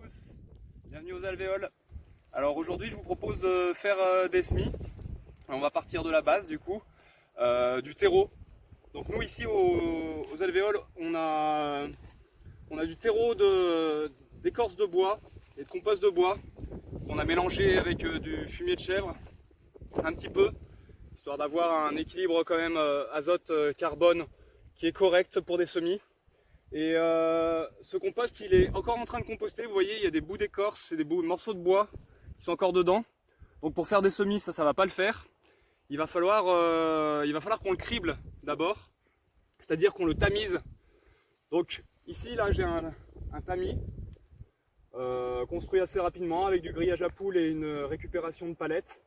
tous, bienvenue aux alvéoles. Alors aujourd'hui je vous propose de faire des semis. On va partir de la base du coup, du terreau. Donc nous ici aux alvéoles on a du terreau d'écorce de bois et de compost de bois qu'on a mélangé avec du fumier de chèvre un petit peu, histoire d'avoir un équilibre quand même azote-carbone qui est correct pour des semis. Et ce compost il est encore en train de composter, vous voyez il y a des bouts d'écorce et des bouts de morceaux de bois qui sont encore dedans. Donc pour faire des semis ça va pas le faire. Il va falloir qu'on le crible d'abord, c'est-à-dire qu'on le tamise. Donc ici là j'ai un tamis construit assez rapidement avec du grillage à poules et une récupération de palettes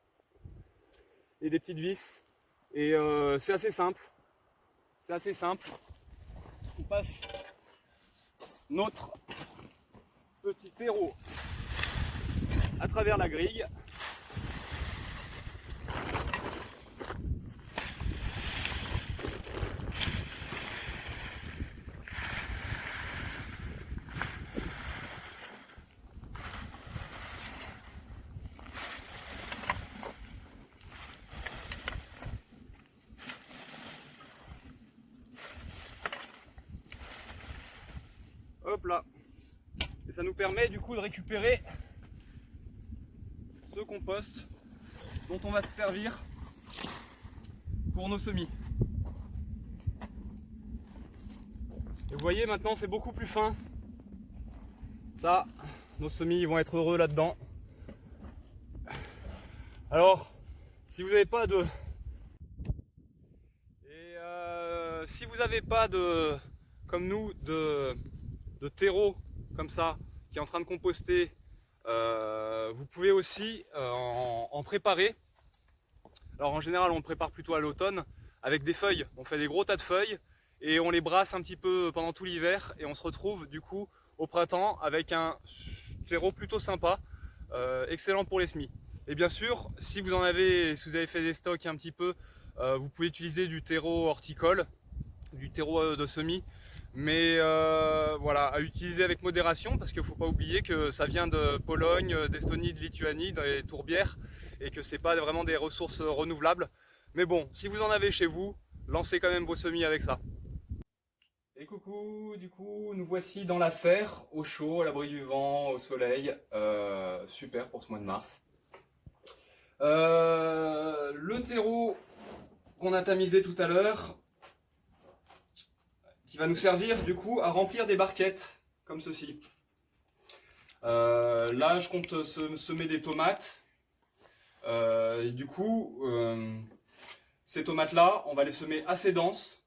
et des petites vis. Et c'est assez simple. C'est assez simple. On passe notre petit terreau à travers la grille. Hop là. Et ça nous permet du coup de récupérer ce compost dont on va se servir pour nos semis. Et vous voyez maintenant c'est beaucoup plus fin. Ça, nos semis ils vont être heureux là-dedans. Alors, si vous n'avez pas de... si vous n'avez pas de... comme nous, de terreau comme ça, qui est en train de composter, vous pouvez aussi en préparer. Alors en général on le prépare plutôt à l'automne avec des feuilles. On fait des gros tas de feuilles et on les brasse un petit peu pendant tout l'hiver et on se retrouve du coup au printemps avec un terreau plutôt sympa, excellent pour les semis. Et bien sûr si vous avez fait des stocks un petit peu, vous pouvez utiliser du terreau horticole, du terreau de semis. Mais voilà, à utiliser avec modération parce qu'il ne faut pas oublier que ça vient de Pologne, d'Estonie, de Lituanie, des tourbières et que c'est pas vraiment des ressources renouvelables. Mais bon, si vous en avez chez vous, lancez quand même vos semis avec ça. Et coucou, du coup, nous voici dans la serre, au chaud, à l'abri du vent, au soleil. Super pour ce mois de mars. Le terreau qu'on a tamisé tout à l'heure, qui va nous servir du coup à remplir des barquettes comme ceci. Là je compte semer des tomates et du coup ces tomates là on va les semer assez denses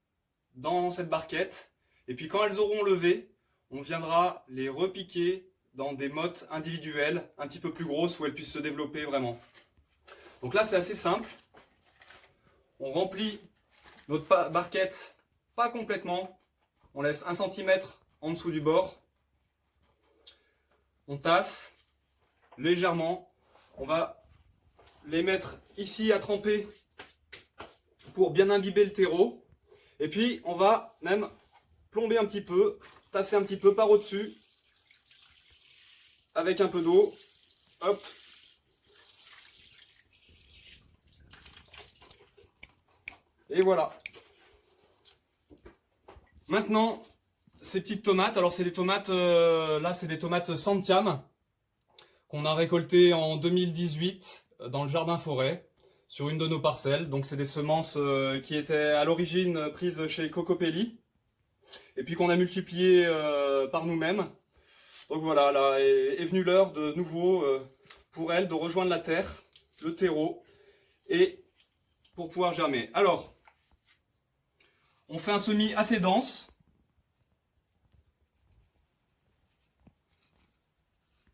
dans cette barquette et puis quand elles auront levé on viendra les repiquer dans des mottes individuelles un petit peu plus grosses où elles puissent se développer vraiment. Donc là c'est assez simple, on remplit notre barquette pas complètement. On laisse 1 cm en dessous du bord. On tasse légèrement. On va les mettre ici à tremper pour bien imbiber le terreau. Et puis on va même plomber un petit peu, tasser un petit peu par au-dessus avec un peu d'eau. Hop. Et voilà. Maintenant, ces petites tomates, alors c'est des tomates, là c'est des tomates Santiam qu'on a récoltées en 2018 dans le jardin forêt sur une de nos parcelles. Donc c'est des semences qui étaient à l'origine prises chez Cocopelli et puis qu'on a multipliées par nous-mêmes. Donc voilà, là est venue l'heure de nouveau pour elles de rejoindre la terre, le terreau et pour pouvoir germer. Alors, on fait un semis assez dense.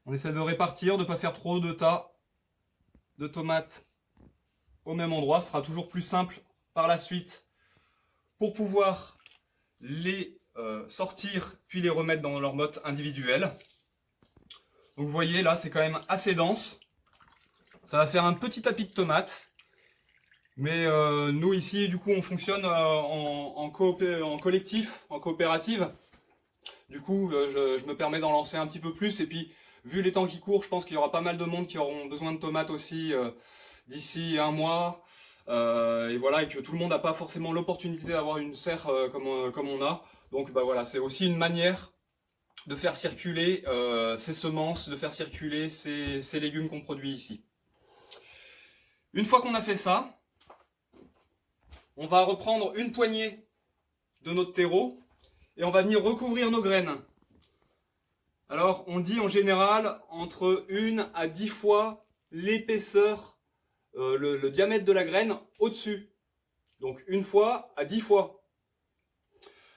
On essaie de répartir, de ne pas faire trop de tas de tomates au même endroit. Ce sera toujours plus simple par la suite pour pouvoir les sortir puis les remettre dans leur motte individuelle. Donc vous voyez là c'est quand même assez dense. Ça va faire un petit tapis de tomates. Mais nous ici du coup on fonctionne en collectif, en coopérative. Du coup je me permets d'en lancer un petit peu plus et puis vu les temps qui courent, je pense qu'il y aura pas mal de monde qui auront besoin de tomates aussi d'ici un mois. Et voilà, et que tout le monde n'a pas forcément l'opportunité d'avoir une serre comme on a. Donc bah voilà, c'est aussi une manière de faire circuler ces semences, de faire circuler ces légumes qu'on produit ici. Une fois qu'on a fait ça, on va reprendre une poignée de notre terreau et on va venir recouvrir nos graines. Alors on dit en général entre 1 à 10 fois l'épaisseur, le diamètre de la graine au-dessus. Donc 1 fois à 10 fois.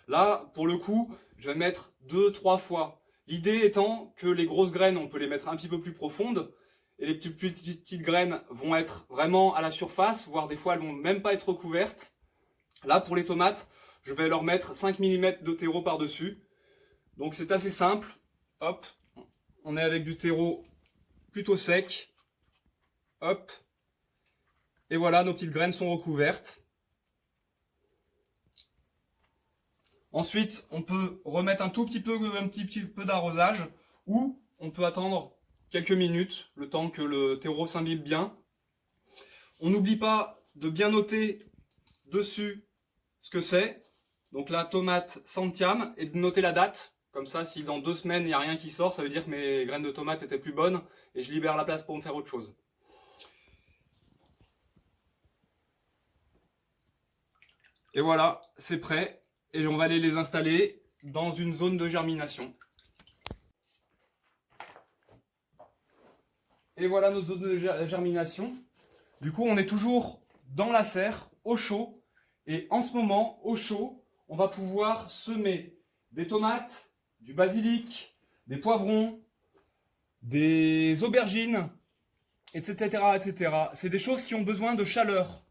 Là, pour le coup, je vais mettre 2-3 fois. L'idée étant que les grosses graines, on peut les mettre un petit peu plus profondes, et les petites graines vont être vraiment à la surface, voire des fois elles vont même pas être recouvertes. Là, pour les tomates, je vais leur mettre 5 mm de terreau par-dessus. Donc c'est assez simple. Hop, on est avec du terreau plutôt sec. Hop. Et voilà, nos petites graines sont recouvertes. Ensuite, on peut remettre un petit peu d'arrosage, ou on peut attendre quelques minutes, le temps que le terreau s'imbibe bien. On n'oublie pas de bien noter dessus ce que c'est. Donc la tomate Santiam, et de noter la date. Comme ça, si dans 2 semaines, il n'y a rien qui sort, ça veut dire que mes graines de tomates étaient plus bonnes, et je libère la place pour me faire autre chose. Et voilà, c'est prêt. Et on va aller les installer dans une zone de germination. Et voilà notre zone de germination. Du coup, on est toujours dans la serre, au chaud. Et en ce moment, au chaud, on va pouvoir semer des tomates, du basilic, des poivrons, des aubergines, etc., etc. C'est des choses qui ont besoin de chaleur.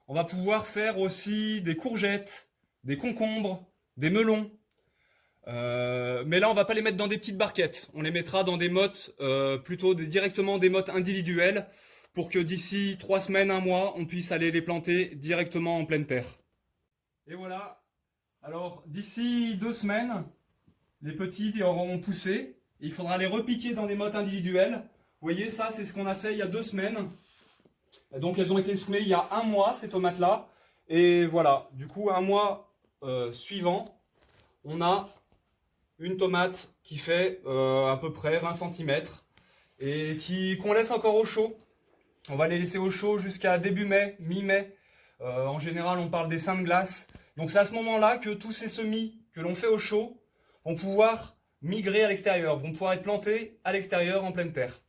On va pouvoir faire aussi des courgettes, des concombres, des melons. Mais là, on va pas les mettre dans des petites barquettes. On les mettra dans des mottes, directement des mottes individuelles, pour que d'ici 3 semaines, 1 mois, on puisse aller les planter directement en pleine terre. Et voilà. Alors, d'ici 2 semaines, les petits auront poussé. Et il faudra les repiquer dans des mottes individuelles. Vous voyez, ça, c'est ce qu'on a fait il y a 2 semaines. Donc elles ont été semées il y a 1 mois, ces tomates-là. Et voilà, du coup, 1 mois suivant, on a une tomate qui fait à peu près 20 cm et qu'on laisse encore au chaud. On va les laisser au chaud jusqu'à début mai, mi-mai. En général, on parle des seins de glace. Donc c'est à ce moment-là que tous ces semis que l'on fait au chaud vont pouvoir migrer à l'extérieur, vont pouvoir être plantés à l'extérieur en pleine terre.